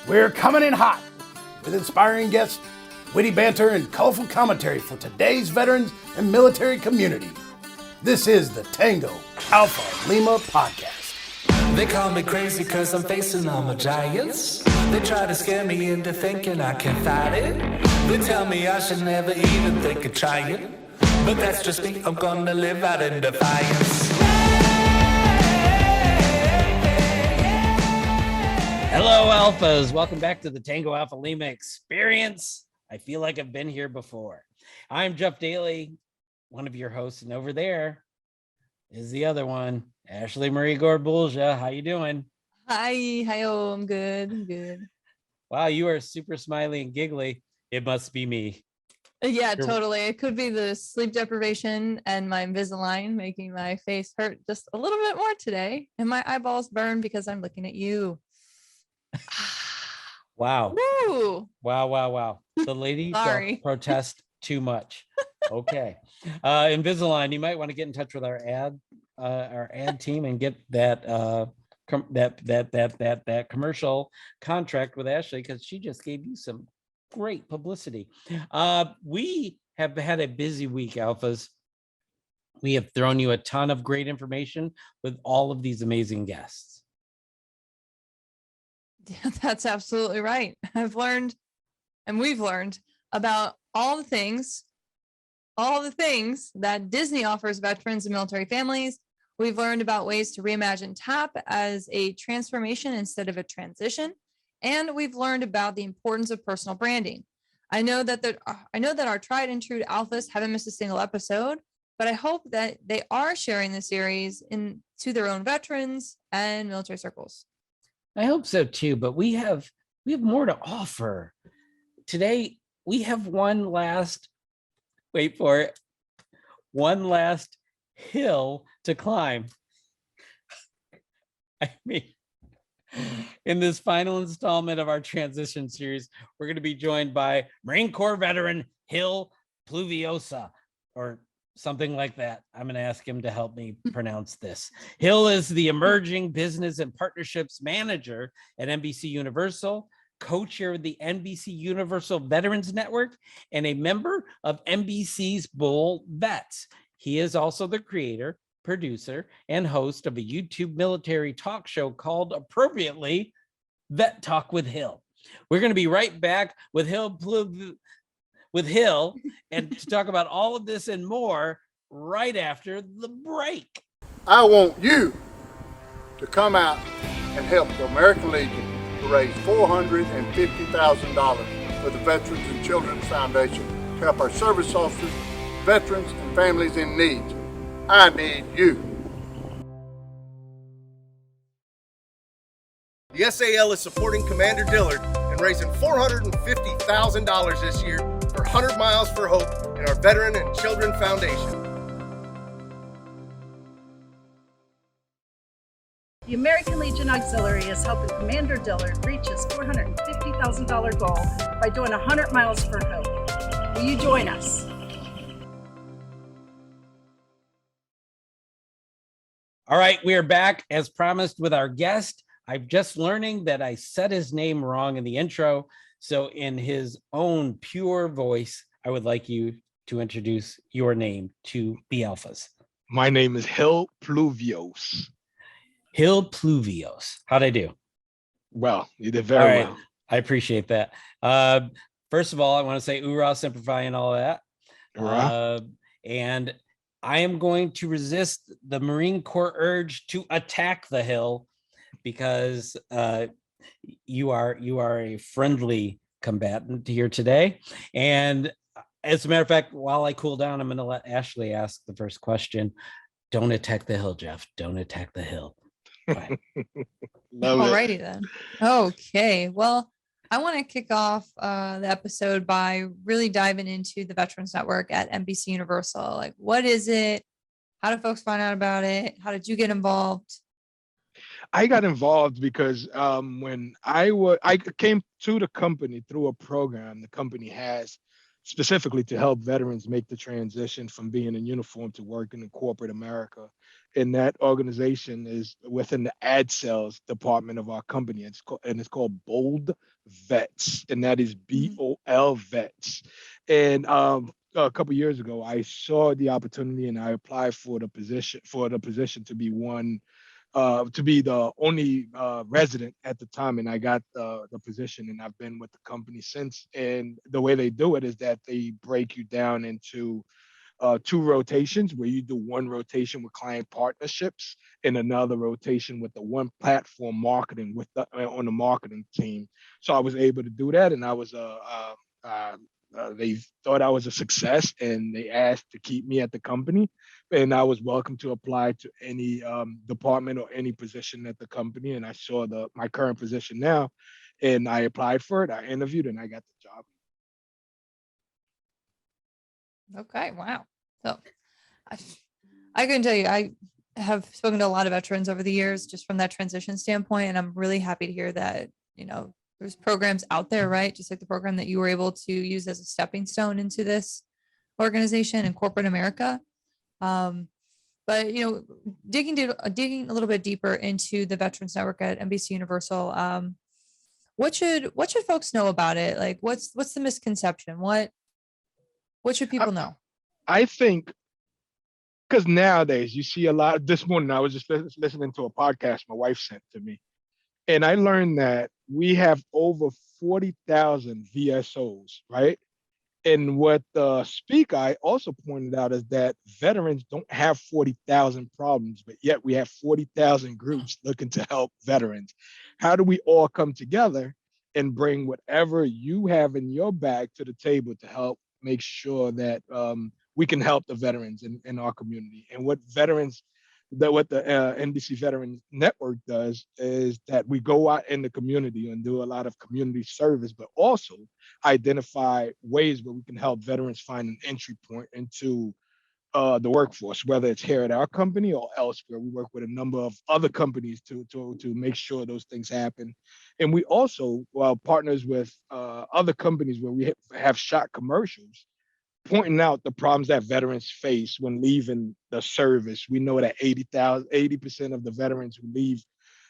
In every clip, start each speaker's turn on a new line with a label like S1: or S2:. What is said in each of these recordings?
S1: We're coming in hot with inspiring guests, witty banter, and colorful commentary for today's veterans and military community. This is the Tango Alpha Lima podcast.
S2: They call me crazy cause I'm facing all my giants. They try to scare me into thinking I can fight it. They tell me I should never even think of trying. But that's just me, I'm gonna live out in defiance.
S3: Hello, Alphas. Welcome back to the Tango Alpha Lima experience. I feel like I've been here before. I'm Jeff Daly, one of your hosts, and over there is the other one, Ashley Marie Gorbulja. How you doing?
S4: Hi, I'm good.
S3: Wow, you are super smiley and giggly. It must be me.
S4: Yeah, totally. It could be the sleep deprivation and my Invisalign making my face hurt just a little bit more today, and my eyeballs burn because I'm looking at you.
S3: Wow.
S4: Woo!
S3: Wow. The lady don't protest too much. Okay. Invisalign, you might want to get in touch with our ad team and get that that commercial contract with Ashley, because she just gave you some great publicity. We have had a busy week, Alphas. We have thrown you a ton of great information with all of these amazing guests.
S4: Yeah, that's absolutely right. I've learned, and we've learned about all the things that Disney offers veterans and military families. We've learned about ways to reimagine TAP as a transformation instead of a transition. And we've learned about the importance of personal branding. I know that our tried and true Alphas haven't missed a single episode, but I hope that they are sharing the series to their own veterans and military circles.
S3: I hope so too, but we have more to offer. Today, we have one last hill to climb. I mean, in this final installment of our transition series, we're going to be joined by Marine Corps veteran HILL Pluviose, or something like that. I'm going to ask him to help me pronounce this. HILL is the emerging business and partnerships manager at NBC Universal, co-chair of the NBC Universal Veterans Network, and a member of NBC's BOLD Vets. He is also the creator, producer, and host of a YouTube military talk show called, appropriately, Vet Talk with HILL. We're going to be right back with HILL and to talk about all of this and more right after the break.
S5: I want you to come out and help the American Legion to raise $450,000 for the Veterans and Children's Foundation to help our service officers, veterans, and families in need. I need you.
S6: The SAL is supporting Commander Dillard and raising $450,000 this year for 100 Miles for Hope in our Veteran and Children Foundation.
S7: The American Legion Auxiliary is helping Commander Dillard reach his $450,000 goal by doing 100 Miles for Hope. Will you join us?
S3: All right, we are back as promised with our guest. I'm just learning that I said his name wrong in the intro. So in his own pure voice, I would like you to introduce your name to the Alphas.
S8: My name is HILL Pluviose.
S3: HILL Pluviose. How'd I do?
S8: Well, you did very well.
S3: I appreciate that. First of all, I want to say Ura, Simplify, and all that. And I am going to resist the Marine Corps urge to attack the Hill, because you are a friendly combatant here today. And as a matter of fact, while I cool down, I'm going to let Ashley ask the first question. Don't attack the Hill, Jeff. Don't attack the Hill.
S4: Alrighty then. Okay. Well, I want to kick off the episode by really diving into the Veterans Network at NBC Universal. Like, what is it? How do folks find out about it? How did you get involved?
S8: I got involved because when I came to the company through a program the company has specifically to help veterans make the transition from being in uniform to working in corporate America. And that organization is within the ad sales department of our company. It's called BOLD Vets, and that is BOL Vets. And a couple years ago, I saw the opportunity and I applied for the position to be to be the only resident at the time, and I got the position, and I've been with the company since. And the way they do it is that they break you down into 2 rotations, where you do 1 rotation with client partnerships and another rotation with the one platform marketing on the marketing team. So I was able to do that, and I was they thought I was a success, and they asked to keep me at the company, and I was welcome to apply to any department or any position at the company. And I saw my current position now, and I applied for it. I interviewed, and I got the job.
S4: Okay, wow. So I can tell you, I have spoken to a lot of veterans over the years just from that transition standpoint, and I'm really happy to hear that, there's programs out there, right? Just like the program that you were able to use as a stepping stone into this organization in corporate America. But digging a little bit deeper into the Veterans Network at NBC Universal, what should folks know about it? Like, what's the misconception? What should people know?
S8: I think because nowadays you see a lot. This morning I was just listening to a podcast my wife sent to me, and I learned that we have over 40,000 VSOs, right? And what the speaker also pointed out is that veterans don't have 40,000 problems, but yet we have 40,000 groups looking to help veterans. How do we all come together and bring whatever you have in your bag to the table to help make sure that we can help the veterans in our community? And what the NBC Veterans Network does is that we go out in the community and do a lot of community service, but also identify ways where we can help veterans find an entry point into the workforce, whether it's here at our company or elsewhere. We work with a number of other companies to make sure those things happen. And we also partners with other companies where we have shot commercials pointing out the problems that veterans face when leaving the service. We know that 80% of the veterans who leave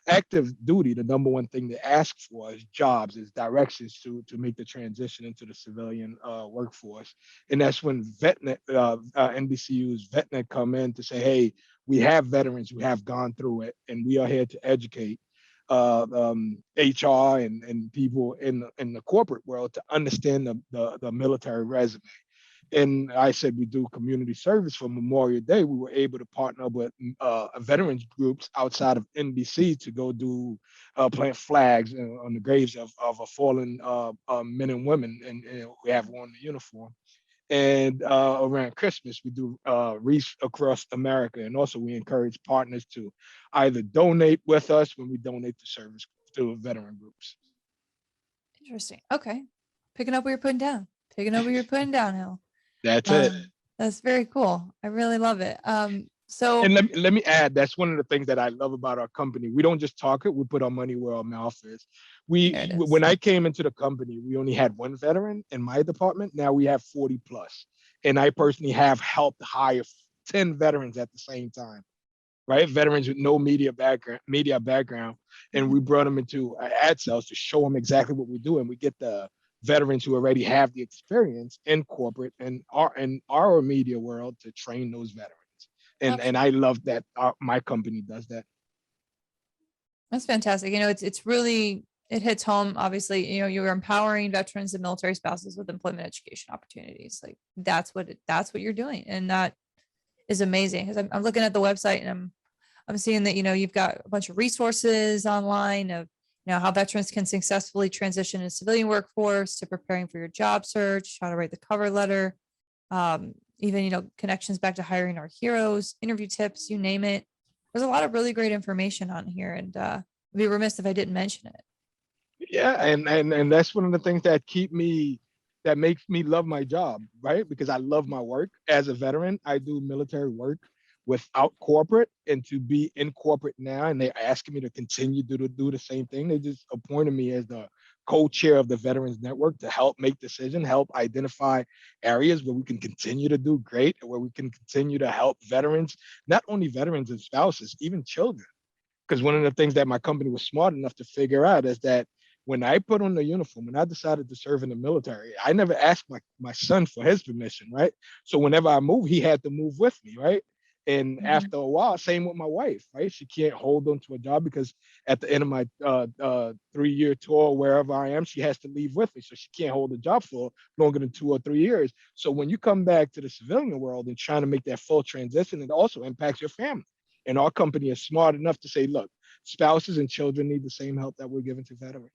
S8: active duty, the number one thing they ask for is jobs, is directions to make the transition into the civilian workforce. And that's when NBCU's VetNet come in to say, hey, we have veterans who have gone through it, and we are here to educate HR and people in the corporate world to understand the military resume. And I said we do community service for Memorial Day. We were able to partner with veterans groups outside of NBC to go do plant flags on the graves of fallen men and women, and we have worn the uniform. And around Christmas, we do wreaths across America, and also we encourage partners to either donate with us when we donate to service to veteran groups.
S4: Interesting. Okay, picking up what you're putting down. Hill.
S8: That's it.
S4: That's very cool. I really love it. So
S8: and let me add, that's one of the things that I love about our company. We don't just talk it, we put our money where our mouth is. When I came into the company, we only had 1 veteran in my department. Now we have 40 plus. And I personally have helped hire 10 veterans at the same time, right? Veterans with no media background. And we brought them into ad sales to show them exactly what we do. And we get the veterans who already have the experience in corporate and our media world to train those veterans. And I love that my company does that.
S4: That's fantastic. It's really, it hits home. Obviously, you're empowering veterans and military spouses with employment education opportunities. Like that's what you're doing. And that is amazing. Because I'm looking at the website and I'm seeing that, you've got a bunch of resources online of how veterans can successfully transition to civilian workforce, to preparing for your job search, how to write the cover letter, even, connections back to hiring our heroes, interview tips, you name it. There's a lot of really great information on here, and I'd be remiss if I didn't mention it.
S8: Yeah, and that's one of the things that makes me love my job, right? Because I love my work. As a veteran, I do military work without corporate, and to be in corporate now, and they're asking me to continue to do the same thing. They just appointed me as the co-chair of the Veterans Network to help make decisions, help identify areas where we can continue to do great, where we can continue to help veterans, not only veterans and spouses, even children. Because one of the things that my company was smart enough to figure out is that when I put on the uniform and I decided to serve in the military, I never asked my son for his permission, right? So whenever I moved, he had to move with me, right? And after a while, same with my wife, right? She can't hold on to a job because at the end of my 3-year tour, wherever I am, she has to leave with me. So she can't hold a job for longer than 2 or 3 years. So when you come back to the civilian world and trying to make that full transition, it also impacts your family. And our company is smart enough to say, look, spouses and children need the same help that we're giving to veterans.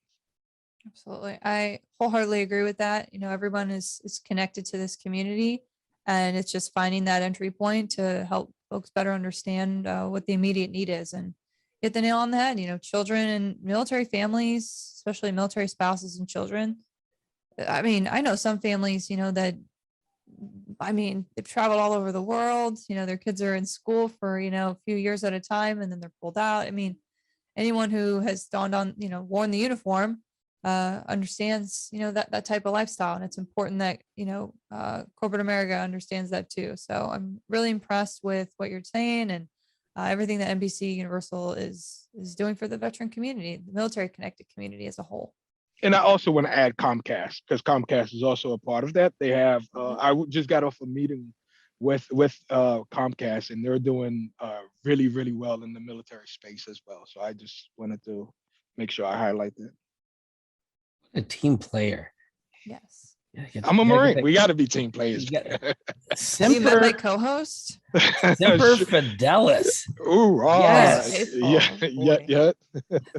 S4: Absolutely. I wholeheartedly agree with that. Everyone is connected to this community, and it's just finding that entry point to help folks better understand what the immediate need is and hit the nail on the head. Children and military families, especially military spouses and children. I mean, I know some families, that, they've traveled all over the world. Their kids are in school for, a few years at a time, and then they're pulled out. I mean, anyone who has donned on, worn the uniform understands, that type of lifestyle. And it's important that, corporate America understands that too. So I'm really impressed with what you're saying and everything that NBC Universal is doing for the veteran community, the military connected community as a whole.
S8: And I also want to add Comcast, because Comcast is also a part of that. They have, just got off a meeting with Comcast, and they're doing really, really well in the military space as well. So I just wanted to make sure I highlight that.
S3: A team player.
S4: Yes.
S8: I'm a Marine. We got to be team players.
S4: Semper, my co-host.
S3: Semper Fidelis.
S8: Ooh,
S3: yes.
S8: Yeah.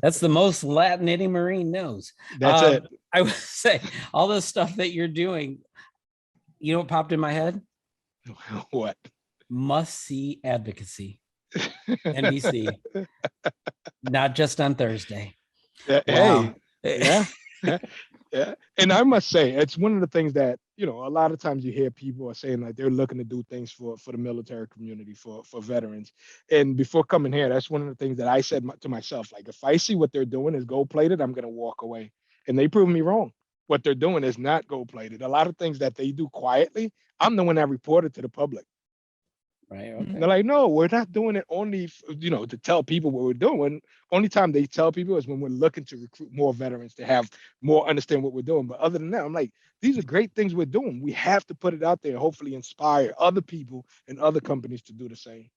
S3: That's the most Latin any Marine knows.
S8: That's it.
S3: I would say all the stuff that you're doing. You know what popped in my head?
S8: What?
S3: Must see advocacy. NBC. Not just on Thursday.
S8: Wow. Hey. Yeah. And I must say, it's one of the things that, a lot of times you hear people are saying like they're looking to do things for the military community, for veterans. And before coming here, that's one of the things that I said to myself, like, if I see what they're doing is gold plated, I'm going to walk away. And they proved me wrong. What they're doing is not gold plated. A lot of things that they do quietly, I'm the one that reported to the public.
S3: Right. Okay.
S8: They're like, no, we're not doing it only, to tell people what we're doing. Only time they tell people is when we're looking to recruit more veterans to have more understand what we're doing. But other than that, I'm like, these are great things we're doing. We have to put it out there and hopefully inspire other people and other companies to do the same.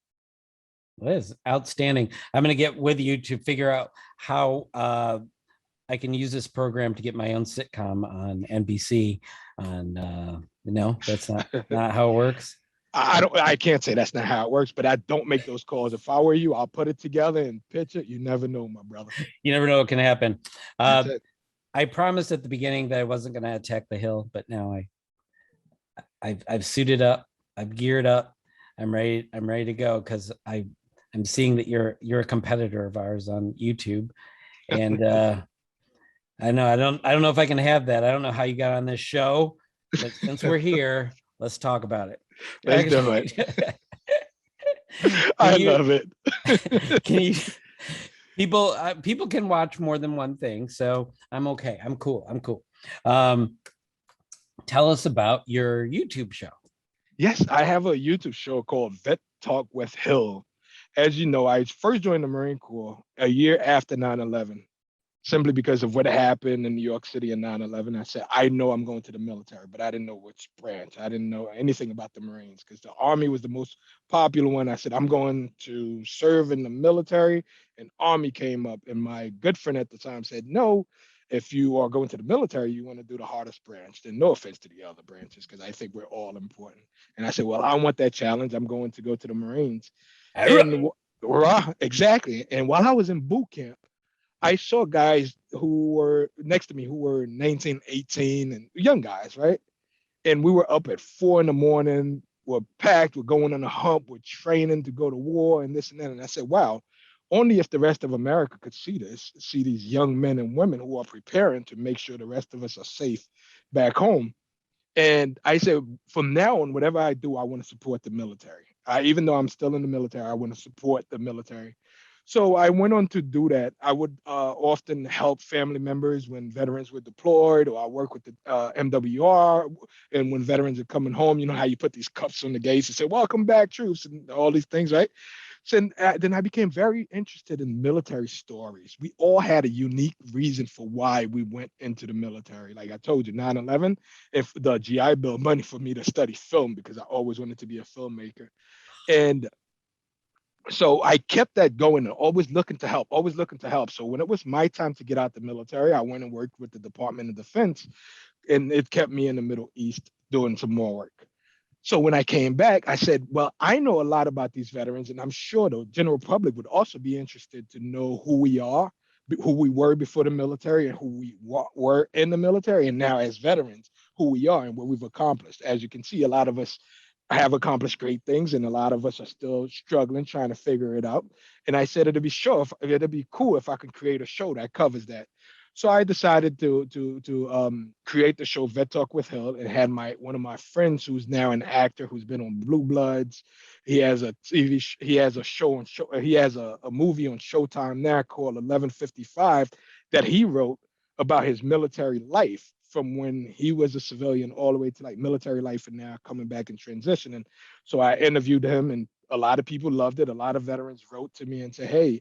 S3: Well, that is outstanding. I'm going to get with you to figure out how I can use this program to get my own sitcom on NBC. No, that's not how it works.
S8: I can't say that's not how it works, but I don't make those calls. If I were you, I'll put it together and pitch it. You never know, my brother.
S3: You never know what can happen. I promised at the beginning that I wasn't going to attack the Hill, but now I've suited up. I've geared up. I'm ready to go because I'm seeing that you're a competitor of ours on YouTube, and I don't know if I can have that. I don't know how you got on this show, but since we're here, let's talk about it.
S8: Let's do it. I love it.
S3: Can you? People can watch more than one thing, so I'm okay. I'm cool. Tell us about your YouTube show.
S8: Yes, I have a YouTube show called Vet Talk with HILL. As you know, I first joined the Marine Corps a year after 9/11. Simply because of what happened in New York City in 9/11. I said, I know I'm going to the military, but I didn't know which branch. I didn't know anything about the Marines because the Army was the most popular one. I said, I'm going to serve in the military, and Army came up. And my good friend at the time said, no, if you are going to the military, you want to do the hardest branch. Then no offense to the other branches, because I think we're all important. And I said, well, I want that challenge. I'm going to go to the Marines. And, exactly. And while I was in boot camp, I saw guys who were next to me who were 19, 18, and young guys, right? And we were up at 4 a.m, we're packed, we're going on a hump, we're training to go to war and this and that. And I said, wow, only if the rest of America could see this, see these young men and women who are preparing to make sure the rest of us are safe back home. And I said, from now on, whatever I do, I want to support the military. Even though I'm still in the military, I want to support the military. So I went on to do that. I would often help family members when veterans were deployed, or I work with the MWR. And when veterans are coming home, you know how you put these cuffs on the gates and say, "Welcome back, troops," and all these things, right? So then I became very interested in military stories. We all had a unique reason for why we went into the military. Like I told you, 9/11, if the GI Bill money for me to study film because I always wanted to be a filmmaker. And so I kept that going and always looking to help, always looking to help. So when it was my time to get out the military, I went and worked with the Department of Defense, and it kept me in the Middle East doing some more work. So when I came back, I said, well, I know a lot about these veterans, and I'm sure the general public would also be interested to know who we are, who we were before the military, and who we were in the military, and now as veterans, who we are and what we've accomplished. As you can see, a lot of us have accomplished great things, and a lot of us are still struggling, trying to figure it out. And I said it'd be cool if I could create a show that covers that. So I decided to create the show Vet Talk with Hill, and had one of my friends who's now an actor who's been on Blue Bloods. He has a he has a show on he has a movie on Showtime now called 1155 that he wrote about his military life from when he was a civilian all the way to like military life and now coming back and transitioning. So I interviewed him, and a lot of people loved it. A lot of veterans wrote to me and said, "Hey,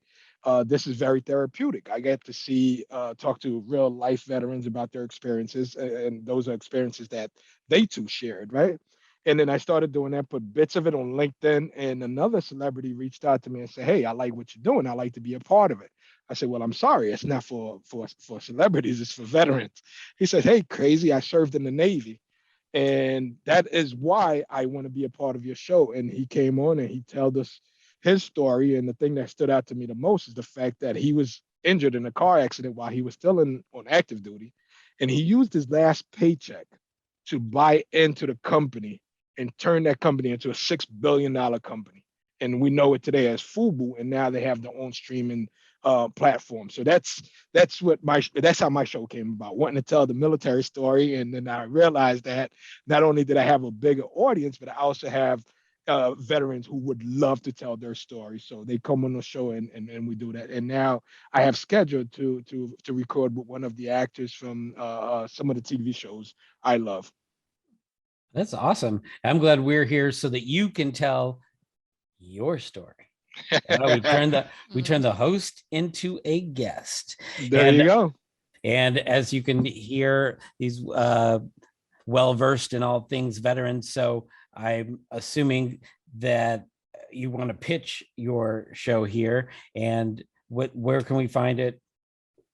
S8: this is very therapeutic. I get to talk to real life veterans about their experiences, and those are experiences that they too shared, right?" And then I started doing that, put bits of it on LinkedIn, and another celebrity reached out to me and said, "Hey, I like what you're doing. I like to be a part of it." I said, "Well, I'm sorry, it's not for celebrities, it's for veterans." He said, "Hey, crazy, I served in the Navy, and that is why I want to be a part of your show." And he came on and he told us his story. And the thing that stood out to me the most is the fact that he was injured in a car accident while he was still on active duty. And he used his last paycheck to buy into the company and turn that company into a $6 billion company. And we know it today as Fubu, and now they have their own streaming platform. So that's how my show came about, wanting to tell the military story. And then I realized that not only did I have a bigger audience, but I also have veterans who would love to tell their story. So they come on the show, and we do that. And now I have scheduled to record with one of the actors from some of the TV shows I love.
S3: That's awesome. I'm glad we're here so that you can tell your story. We turn the host into a guest.
S8: There you go.
S3: And as you can hear, he's well versed in all things veterans. So I'm assuming that you want to pitch your show here. And where can we find it?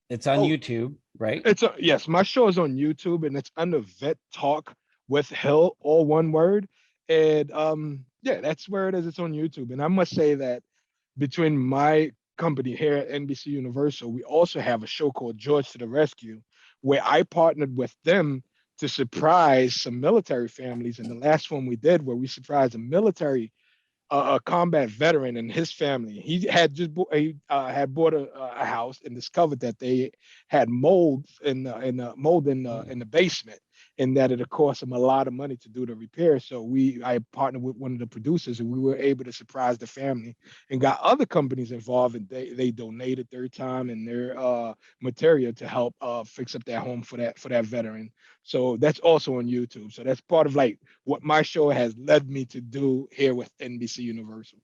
S3: It's on YouTube, right?
S8: Yes, my show is on YouTube, and it's under Vet Talk with Hill, all one word. And yeah, that's where it is. It's on YouTube. And I must say that between my company here at NBC Universal, we also have a show called George to the Rescue, where I partnered with them to surprise some military families. And the last one we did, where we surprised a military a combat veteran and his family. He had had bought a house and discovered that they had mold in the basement, and that it cost him a lot of money to do the repair. So I partnered with one of the producers, and we were able to surprise the family and got other companies involved, and they donated their time and their material to help fix up their home for that veteran. So that's also on YouTube. So that's part of like what my show has led me to do here with NBC Universal.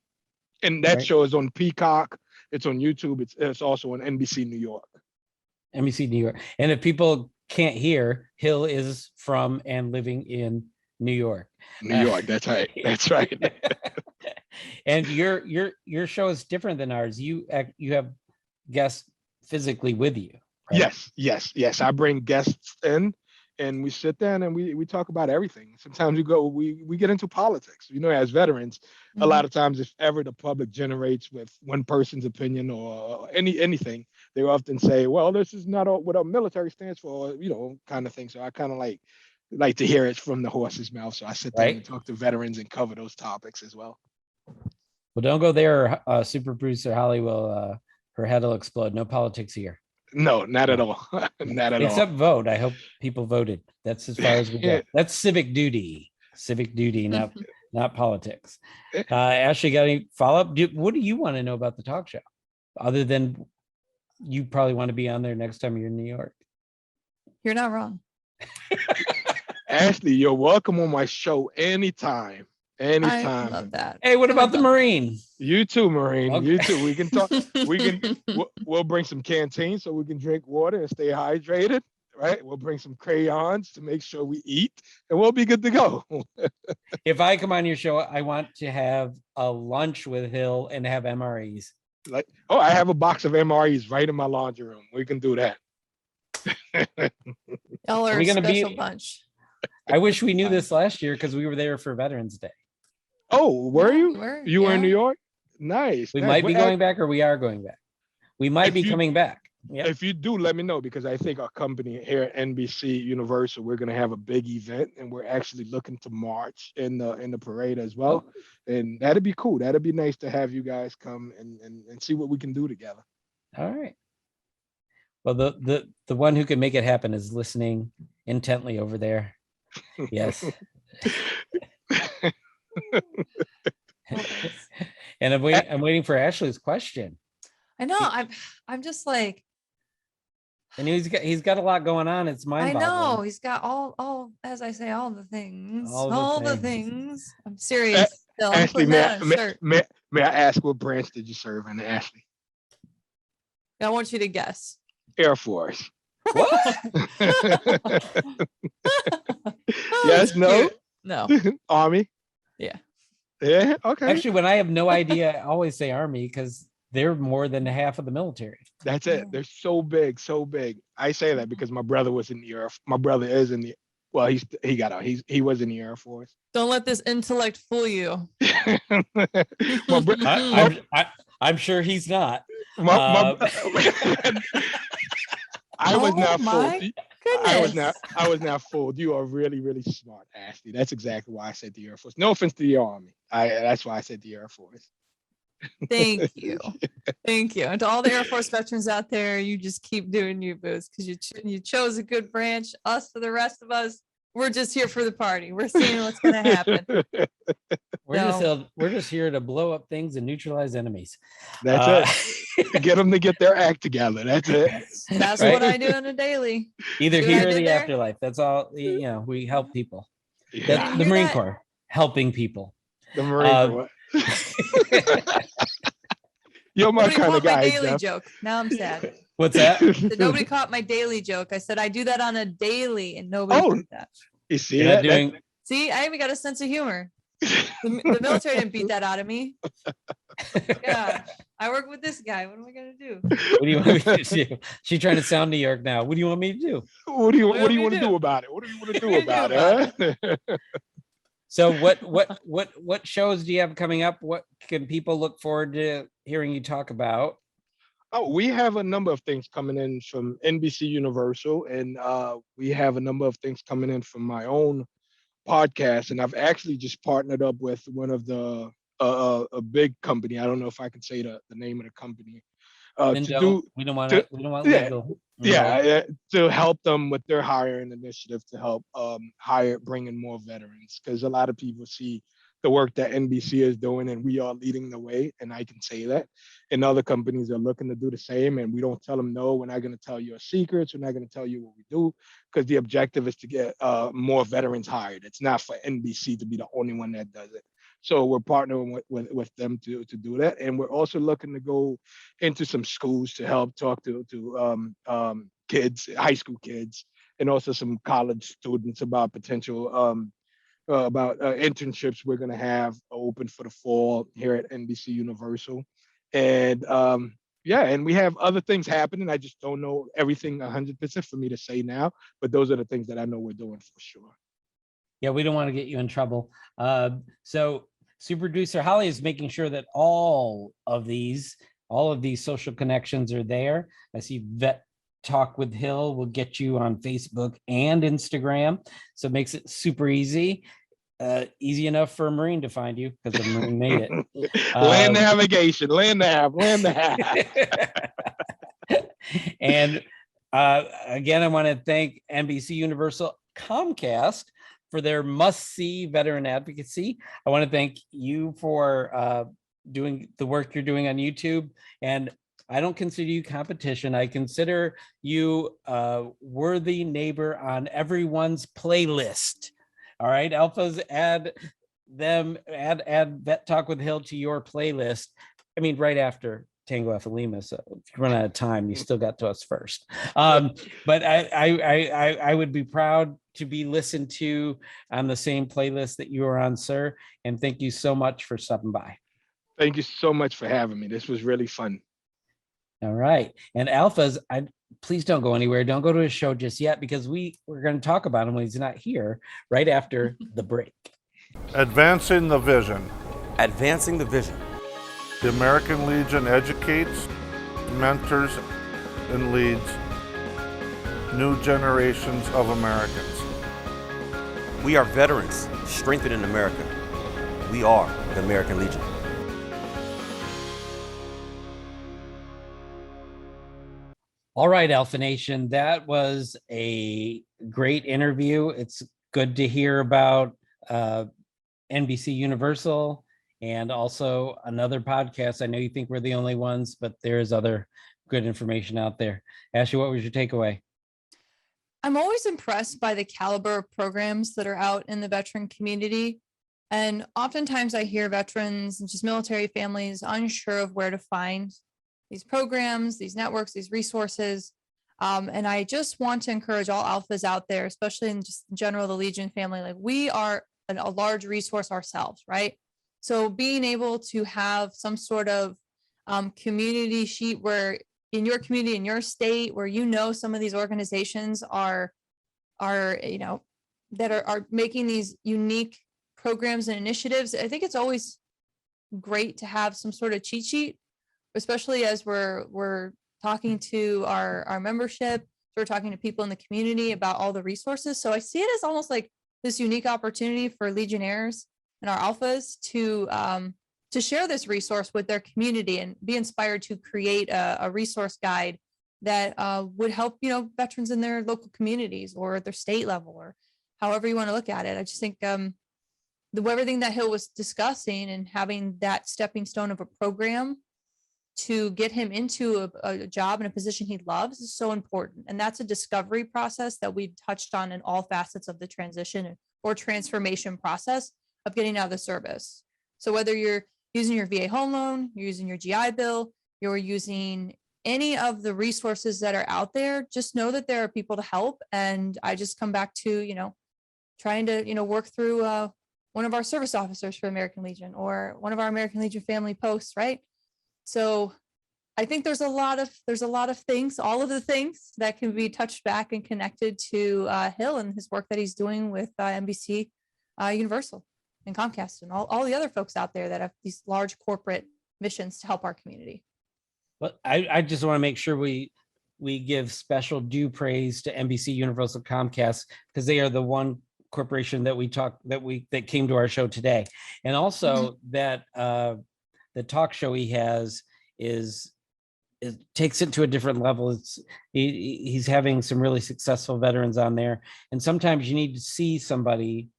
S8: And that show is on Peacock. It's on YouTube. It's also on NBC New York.
S3: NBC New York. And if people can't hear, Hill is from and living in New York.
S8: New York, that's right. That's right.
S3: And your show is different than ours. You have guests physically with you. Right?
S8: Yes. I bring guests in, and we sit down and we talk about everything. Sometimes we get into politics. You know, as veterans, a lot of times, if ever the public generates with one person's opinion or anything, they often say, "Well, this is not what our military stands for," you know, kind of thing. So I kind of like to hear it from the horse's mouth. So I sit down and talk to veterans and cover those topics as well.
S3: Well, don't go there. Super producer Holly will her head will explode. No politics here.
S8: No, not at all. Not at all.
S3: Except vote. I hope people voted. That's as far as we go. That's civic duty. Civic duty, not politics. Ashley, got any follow-up? What do you want to know about the talk show? other than you probably want to be on there next time you're in New York.
S4: You're not wrong.
S8: Ashley, you're welcome on my show anytime.
S4: I
S8: Anytime.
S4: love that.
S3: Hey, what
S4: I
S3: about the
S4: love
S3: Marine?
S8: You too, Marine.
S3: Okay.
S8: You too. We can talk.
S4: that.
S8: We'll bring some canteens so we can drink water and stay hydrated. Right. We'll bring some crayons to make sure we eat, and we'll be good to go.
S3: If I come on your show, I want to have a lunch with Hill and have MREs.
S8: Like, oh, I have a box of MREs right in my laundry room. We can do that.
S4: Y'all are
S3: we
S4: a
S3: gonna be-
S4: special bunch.
S3: I wish we knew this last year because we were there for Veterans Day.
S8: Oh, were you?
S4: Were,
S8: You were in
S4: yeah.
S8: New York? Nice.
S3: We
S8: nice.
S3: might be
S8: Well,
S3: going back, or we are going back. We might
S8: If
S3: be
S8: you-
S3: coming back. Yeah.
S8: If you do, let me know, because I think our company here at NBC Universal, we're going to have a big event, and we're actually looking to march in the parade as well. And that'd be cool. That'd be nice to have you guys come and see what we can do together.
S3: All right. Well, the one who can make it happen is listening intently over there. Yes. And I'm waiting for Ashley's question.
S4: I know. I'm just like,
S3: And he's got a lot going on. It's
S4: I
S3: mind-boggling.
S4: know he's got all, as I say, all the things,
S3: All the
S4: all the
S3: things.
S4: things. I'm serious. Phil. I'm
S8: Ashley,
S4: putting
S8: may,
S4: that
S8: I-
S4: on a shirt.
S8: may I ask, what branch did you serve in, Ashley?
S4: I want you to guess.
S8: Air Force.
S3: What?
S8: Yes, no?
S4: No.
S8: Army?
S4: Yeah.
S8: Yeah, okay.
S3: Actually, when I have no idea, I always say Army because they're more than half of the military.
S8: That's
S4: Yeah.
S8: it. They're so big, so big. I say that because my brother was in the Air. My brother is in the. Well, he got out. He was in the Air Force.
S4: Don't let this intellect fool you.
S8: my, bro-
S3: I'm sure he's not.
S8: my, I was
S4: Oh
S8: not
S4: my
S8: fooled.
S4: Goodness.
S8: I was not fooled. You are really, really smart, Ashley. That's exactly why I said the Air Force. No offense to the Army. That's why I said the Air Force.
S4: Thank you. Thank you. And to all the Air Force veterans out there, you just keep doing you, Booze, because you chose a good branch. Us, for the rest of us, we're just here for the party. We're seeing what's going to happen.
S3: We're just here to blow up things and neutralize enemies.
S8: That's it. Get them to get their act together. That's it.
S4: That's
S3: Right?
S4: what I do on a daily.
S3: Either
S4: See what I
S3: here or
S4: did
S3: the
S4: there?
S3: afterlife. That's all. We help people.
S8: Yeah,
S3: That's the
S4: Hear
S3: Marine
S4: that?
S3: Corps, helping people.
S8: the Marine Corps. You're my
S4: Nobody
S8: kind of
S4: caught my
S8: guy,
S4: daily
S8: Jeff.
S4: joke. Now I'm sad.
S3: What's that?
S4: That nobody caught my daily joke. I said I do that on a daily, and nobody
S8: Oh.
S4: did that.
S8: You see
S3: You're not
S8: that?
S3: doing.
S4: See, I even got a sense of humor. The military didn't beat that out of me. Yeah, I work with this guy. What am I gonna do?
S3: What do you want me to do? She's trying to sound New York now. What do you want me to do?
S8: What do you
S4: What do
S8: want
S4: you
S8: to
S4: do?
S8: do about it? What do you want to do
S4: What do you
S8: about
S4: do
S8: it? Huh?
S3: So what shows do you have coming up? What can people look forward to hearing you talk about?
S8: Oh, we have a number of things coming in from NBC Universal, and we have a number of things coming in from my own podcast. And I've actually just partnered up with one of the a big company. I don't know if I can say the name of the company.
S3: Then
S8: To
S3: don't.
S8: do
S3: We don't want
S8: to-
S3: we don't want
S8: yeah,
S3: legal.
S8: yeah, to help them with their hiring initiative to help bring in more veterans, because a lot of people see the work that NBC is doing and we are leading the way, and I can say that. And other companies are looking to do the same, and we don't tell them no, we're not going to tell you our secrets, we're not going to tell you what we do, because the objective is to get more veterans hired. It's not for NBC to be the only one that does it. So we're partnering with them to do that, and we're also looking to go into some schools to help talk to kids, high school kids, and also some college students about potential internships we're going to have open for the fall here at NBC Universal. And and we have other things happening. I just don't know everything 100% for me to say now, but those are the things that I know we're doing for sure.
S3: Yeah, we don't want to get you in trouble. So super producer Holly is making sure that all of these social connections are there. I see Vet Talk with Hill will get you on Facebook and Instagram. So it makes it super easy. Easy enough for a Marine to find you because the Marine made it.
S8: Land navigation, land nav.
S3: And again, I want to thank NBC Universal Comcast for their must-see veteran advocacy. I want to thank you for doing the work you're doing on YouTube. And I don't consider you competition. I consider you a worthy neighbor on everyone's playlist. All right, alphas, add Vet Talk with Hill to your playlist. I mean, right after Tango Alpha Lima. So if you run out of time, you still got to us first. But I would be proud to be listened to on the same playlist that you are on, sir. And thank you so much for stopping by.
S8: Thank you so much for having me. This was really fun.
S3: All right. And alphas, please don't go anywhere. Don't go to his show just yet, because we're going to talk about him when he's not here right after the break.
S9: Advancing the vision.
S10: Advancing the vision.
S9: The American Legion educates, mentors, and leads new generations of Americans.
S10: We are veterans strengthening America. We are the American Legion.
S3: All right, Alpha Nation, that was a great interview. It's good to hear about NBC Universal and also another podcast. I know you think we're the only ones, but there's other good information out there. Ashley, what was your takeaway?
S4: I'm always impressed by the caliber of programs that are out in the veteran community. And oftentimes I hear veterans and just military families unsure of where to find these programs, these networks, these resources. And I just want to encourage all alphas out there, especially in just general, the Legion family, like we are a large resource ourselves, right? So being able to have some sort of community sheet where in your community, in your state, where some of these organizations are that are making these unique programs and initiatives. I think it's always great to have some sort of cheat sheet, especially as we're talking to our membership. We're talking to people in the community about all the resources. So I see it as almost like this unique opportunity for Legionnaires and our alphas to share this resource with their community and be inspired to create a resource guide that would help, veterans in their local communities or at their state level or however you want to look at it. I just think everything that Hill was discussing and having that stepping stone of a program to get him into a job and a position he loves is so important. And that's a discovery process that we've touched on in all facets of the transition or transformation process of getting out of the service. So whether you're using your VA home loan, you're using your GI Bill, you're using any of the resources that are out there, just know that there are people to help. And I just come back to, trying to, work through one of our service officers for American Legion or one of our American Legion family posts, right? So I think there's a lot of things, all of the things that can be touched back and connected to Hill and his work that he's doing with NBC Universal and Comcast and all the other folks out there that have these large corporate missions to help our community.
S3: Well, I just want to make sure we give special due praise to NBC Universal Comcast, because they are the one corporation that came to our show today. And also that the talk show he has takes it to a different level. He's having some really successful veterans on there. And sometimes you need to see somebody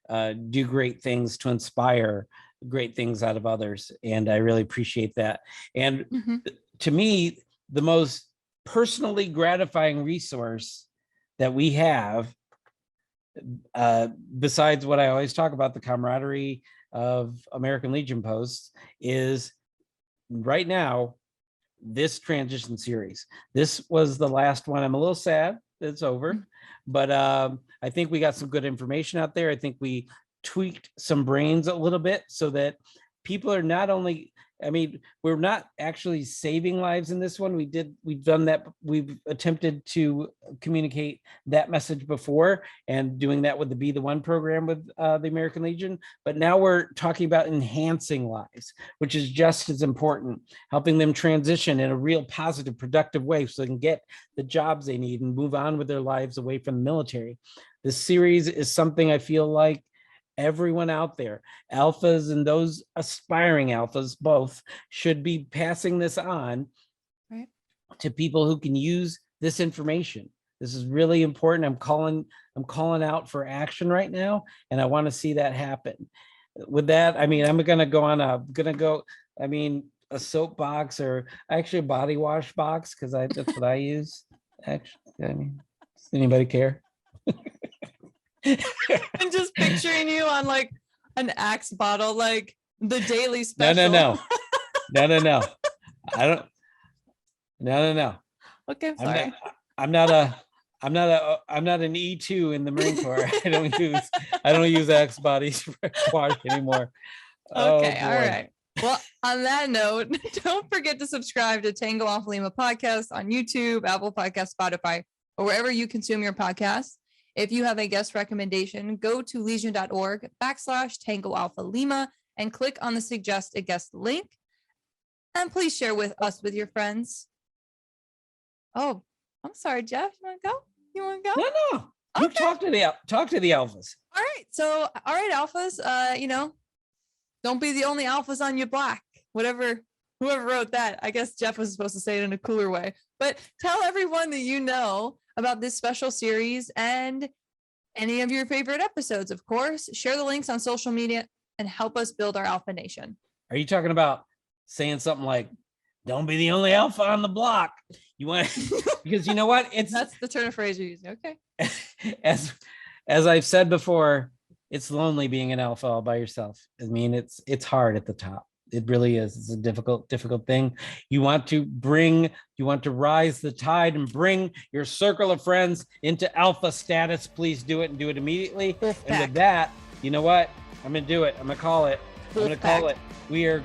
S3: do great things to inspire great things out of others. And I really appreciate that. And to me, the most personally gratifying resource that we have, besides what I always talk about, the camaraderie of American Legion posts, is right now, this transition series. This was the last one. I'm a little sad that it's over, but I think we got some good information out there. I think we tweaked some brains a little bit so that people are not only, we're not actually saving lives in this one. We've done that. We've attempted to communicate that message before and doing that with the Be the One program with the American Legion. But now we're talking about enhancing lives, which is just as important, helping them transition in a real positive, productive way so they can get the jobs they need and move on with their lives away from the military. This series is something I feel like everyone out there, alphas and those aspiring alphas, both should be passing this on to people who can use this information. This is really important. I'm calling out for action right now, and I want to see that happen. With that, I'm going to go on a soap box or actually a body wash box because that's what I use. Actually, I mean, does anybody care?
S4: I'm just picturing you on like an Axe bottle, like the daily special.
S3: No. I don't. No.
S4: Okay, I'm sorry.
S3: I'm not an E2 in the Marine Corps. I don't use Axe body wash anymore.
S4: Okay,
S3: Oh,
S4: all right. Well, on that note, don't forget to subscribe to Tango Off Lima podcast on YouTube, Apple Podcast, Spotify, or wherever you consume your podcasts. If you have a guest recommendation, go to legion.org/Tango Alpha Lima and click on the suggest a guest link. And please share with us with your friends. Oh, I'm sorry, Jeff. You want to go?
S3: No. You
S4: Okay.
S3: talk to the alphas.
S4: All right, alphas. Don't be the only alphas on your block. Whoever wrote that, I guess Jeff was supposed to say it in a cooler way. But tell everyone that you know about this special series and any of your favorite episodes, of course. Share the links on social media and help us build our Alpha Nation.
S3: Are you talking about saying something like, "Don't be the only alpha on the block"? You want because you know what?
S4: That's the turn of phrase you're using. Okay.
S3: As I've said before, it's lonely being an alpha all by yourself. I mean, it's hard at the top. It really is. It's a difficult thing. You want to rise the tide and bring your circle of friends into alpha status. Please do it and do it immediately. And with that, you know what? I'm going to do it. I'm going to call it. We are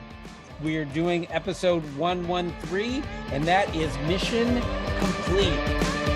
S3: doing episode 113, and that is mission complete.